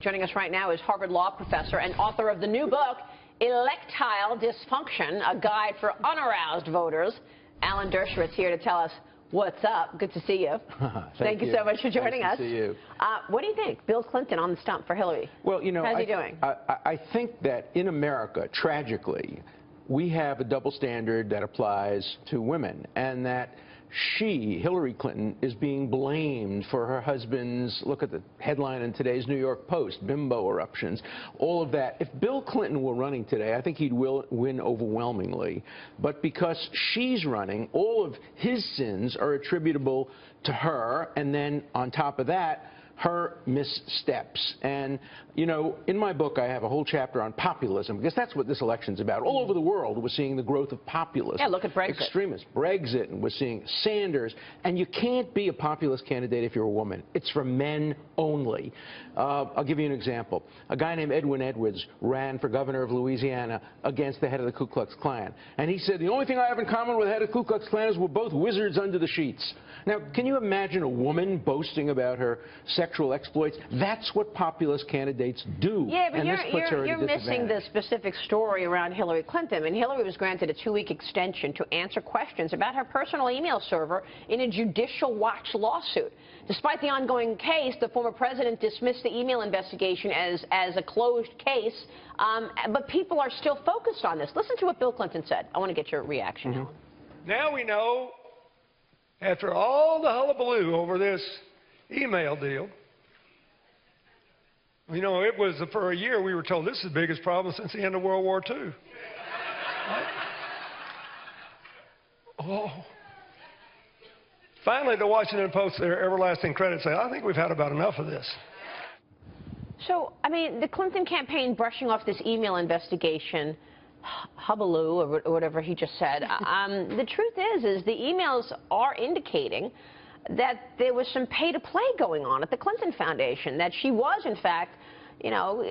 Joining us right now is Harvard Law professor and author of the new book, Electile Dysfunction, a guide for unaroused voters. Alan Dershowitz here to tell us what's up. Good to see you. Thank you so much for joining us. Nice to see you. What do you think? Bill Clinton on the stump for Hillary. Well, you know, how's he doing? I think that in America, tragically, we have a double standard that applies to women, and that Hillary Clinton, is being blamed for her husband's, look at the headline in today's New York Post, bimbo eruptions, all of that. If Bill Clinton were running today, I think he'd win overwhelmingly. But because she's running, all of his sins are attributable to her, and then on top of that, her missteps. And, you know, in my book, I have a whole chapter on populism, because that's what this election's about. All over the world, we're seeing the growth of populism. Yeah, look at Brexit. Extremists, Brexit, and we're seeing Sanders. And you can't be a populist candidate if you're a woman. It's for men only. I'll give you an example. A guy named Edwin Edwards ran for governor of Louisiana against the head of the Ku Klux Klan. And he said, the only thing I have in common with the head of the Ku Klux Klan is we're both wizards under the sheets. Now, can you imagine a woman boasting about her sexual exploits? That's what populist candidates do. Yeah, but you're missing the specific story around Hillary Clinton. I mean, Hillary was granted a 2-week extension to answer questions about her personal email server in a Judicial Watch lawsuit. Despite the ongoing case, the former president dismissed the email investigation as a closed case, but people are still focused on this. Listen to what Bill Clinton said. I want to get your reaction, Alan. Now we know, after all the hullabaloo over this email deal, you know, it was for a year we were told this is the biggest problem since the end of World War II. Right? Oh. Finally, the Washington Post, their everlasting credit, say, I think we've had about enough of this. So, I mean, the Clinton campaign brushing off this email investigation, hullabaloo, or whatever he just said. The truth is the emails are indicating that there was some pay-to-play going on at the Clinton Foundation, that she was, in fact, you know,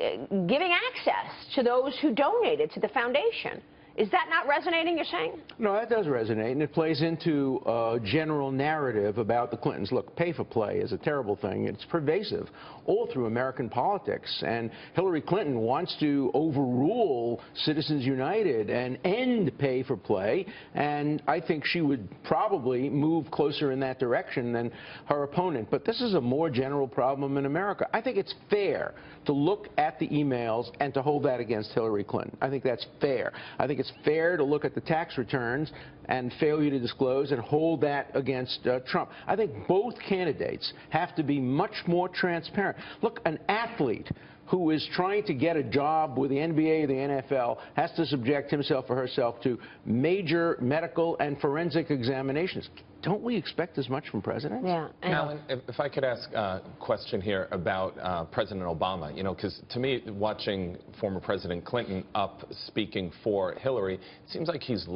giving access to those who donated to the foundation. Is that not resonating, you're saying? No, that does resonate, and it plays into a general narrative about the Clintons. Look, pay for play is a terrible thing. It's pervasive all through American politics, and Hillary Clinton wants to overrule Citizens United and end pay for play, and I think she would probably move closer in that direction than her opponent. But this is a more general problem in America. I think it's fair to look at the emails and to hold that against Hillary Clinton. I think that's fair. I think it's fair to look at the tax returns and failure to disclose and hold that against Trump. I think both candidates have to be much more transparent. Look, an athlete who is trying to get a job with the NBA or the NFL has to subject himself or herself to major medical and forensic examinations. Don't we expect as much from presidents? Yeah. Alan, if I could ask a question here about President Obama, you know, because to me, watching former President Clinton up speaking for Hillary, it seems like he's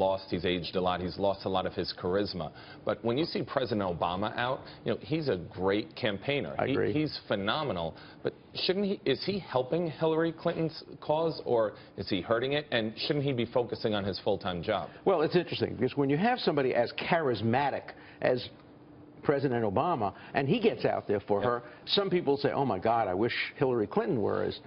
aged a lot, he's lost a lot of his charisma. But when you see President Obama out, you know, he's a great campaigner. I agree. He's phenomenal. But is he helping Hillary Clinton's cause, or is he hurting it? And shouldn't he be focusing on his full-time job? Well, it's interesting, because when you have somebody as charismatic as President Obama, and he gets out there for her, some people say, oh my God, I wish Hillary Clinton were as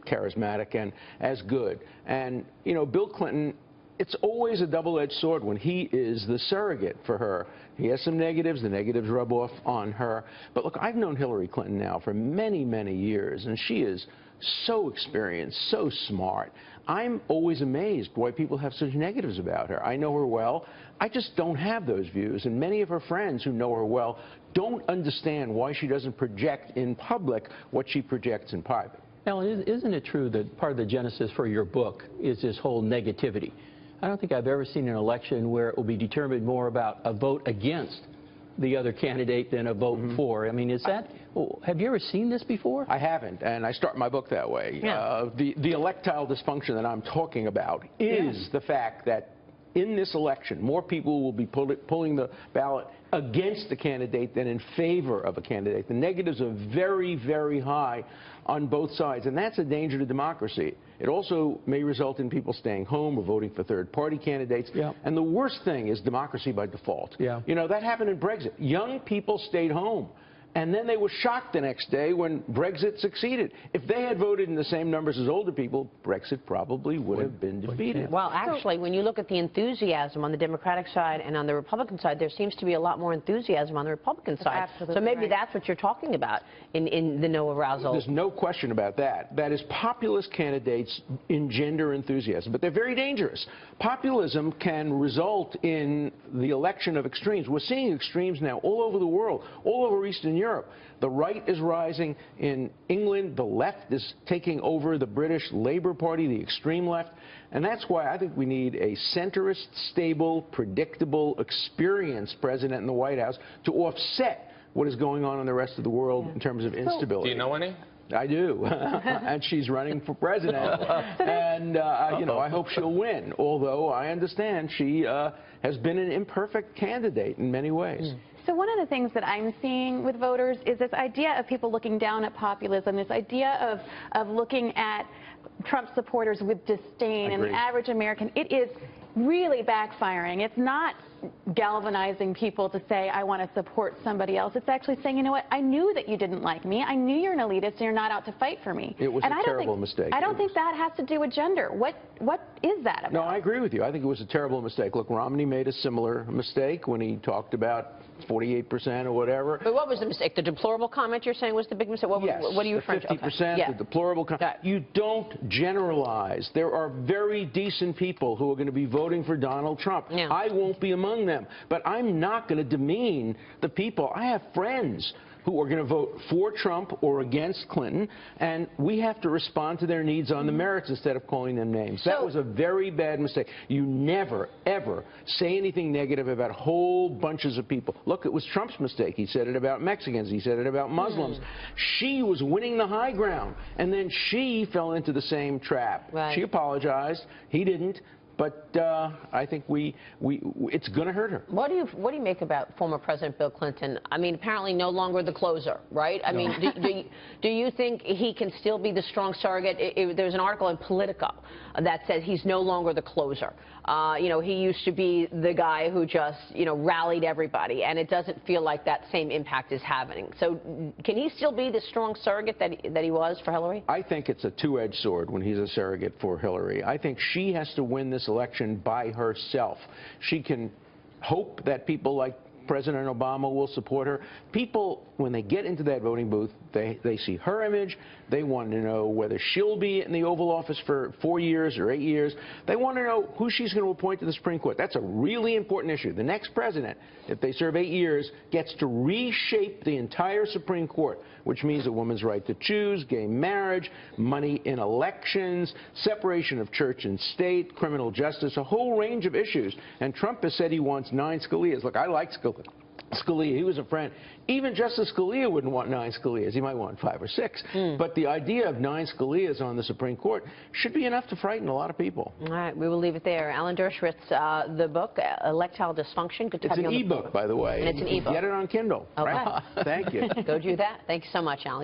charismatic and as good. And, you know, Bill Clinton, it's always a double-edged sword when he is the surrogate for her. He has some negatives. The negatives rub off on her. But look, I've known Hillary Clinton now for many, many years, and she is so experienced, so smart. I'm always amazed why people have such negatives about her. I know her well. I just don't have those views, and many of her friends who know her well don't understand why she doesn't project in public what she projects in private. Alan, isn't it true that part of the genesis for your book is this whole negativity? I don't think I've ever seen an election where it will be determined more about a vote against the other candidate than a vote for. I mean, is that, have you ever seen this before? I haven't, and I start my book that way. Yeah. The electile dysfunction that I'm talking about is the fact that in this election, more people will be pulling the ballot against the candidate than in favor of a candidate. The negatives are very, very high on both sides, and that's a danger to democracy. It also may result in people staying home or voting for third-party candidates. Yeah. And the worst thing is democracy by default. Yeah. You know, that happened in Brexit. Young people stayed home. And then they were shocked the next day when Brexit succeeded. If they had voted in the same numbers as older people, Brexit probably would have been defeated. Well, actually, when you look at the enthusiasm on the Democratic side and on the Republican side, there seems to be a lot more enthusiasm on the Republican side. Absolutely so maybe right. that's what you're talking about in the no arousal. There's no question about that. That is, populist candidates engender enthusiasm, but they're very dangerous. Populism can result in the election of extremes. We're seeing extremes now all over the world, all over Eastern Europe. The right is rising in England. The left is taking over the British Labour Party, the extreme left. And that's why I think we need a centrist, stable, predictable, experienced president in the White House to offset what is going on in the rest of the world in terms of instability. Do you know any? I do, and she's running for president, and you know, I hope she'll win, although I understand she has been an imperfect candidate in many ways. So one of the things that I'm seeing with voters is this idea of people looking down at populism, this idea of looking at Trump supporters with disdain, and the average American. It is really backfiring. It's not galvanizing people to say, I want to support somebody else. It's actually saying, you know what, I knew that you didn't like me. I knew you're an elitist and you're not out to fight for me. It was a terrible mistake. I don't think that has to do with gender. What is that about? No, I agree with you. I think it was a terrible mistake. Look, Romney made a similar mistake when he talked about 48% or whatever. But what was the mistake? The deplorable comment you're saying was the big mistake? What are you referring to? 50%, Okay. the deplorable comment. You don't generalize. There are very decent people who are going to be voting for Donald Trump. Yeah. I won't be among them. But I'm not going to demean the people. I have friends who are going to vote for Trump or against Clinton, and we have to respond to their needs on the merits instead of calling them names. That was a very bad mistake. You never, ever say anything negative about whole bunches of people. Look, it was Trump's mistake. He said it about Mexicans. He said it about Muslims. She was winning the high ground, and then she fell into the same trap. Right. She apologized. He didn't. But I think it's going to hurt her. What do you make about former President Bill Clinton? I mean, apparently no longer the closer, right? I mean, do you think he can still be the strong surrogate? There's an article in Politico that says he's no longer the closer. You know, he used to be the guy who just, you know, rallied everybody, and it doesn't feel like that same impact is happening. So can he still be the strong surrogate that he was for Hillary? I think it's a two-edged sword when he's a surrogate for Hillary. I think she has to win this election by herself. She can hope that people like President Obama will support her. People, when they get into that voting booth, they see her image. They want to know whether she'll be in the Oval Office for 4 years or 8 years. They want to know who she's going to appoint to the Supreme Court. That's a really important issue. The next president, if they serve 8 years, gets to reshape the entire Supreme Court, which means a woman's right to choose, gay marriage, money in elections, separation of church and state, criminal justice, a whole range of issues. And Trump has said he wants 9 Scalias. Look, I like Scalia. He was a friend. Even Justice Scalia wouldn't want 9 Scalias. He might want 5 or 6. But the idea of 9 Scalias on the Supreme Court should be enough to frighten a lot of people. All right, we will leave it there. Alan Dershowitz, the book, Electile Dysfunction. Good to have you on the It's an e-book, by the way. And it's an e-book. Get it on Kindle. Okay. Right? Thank you. Go do that. Thanks so much, Alan.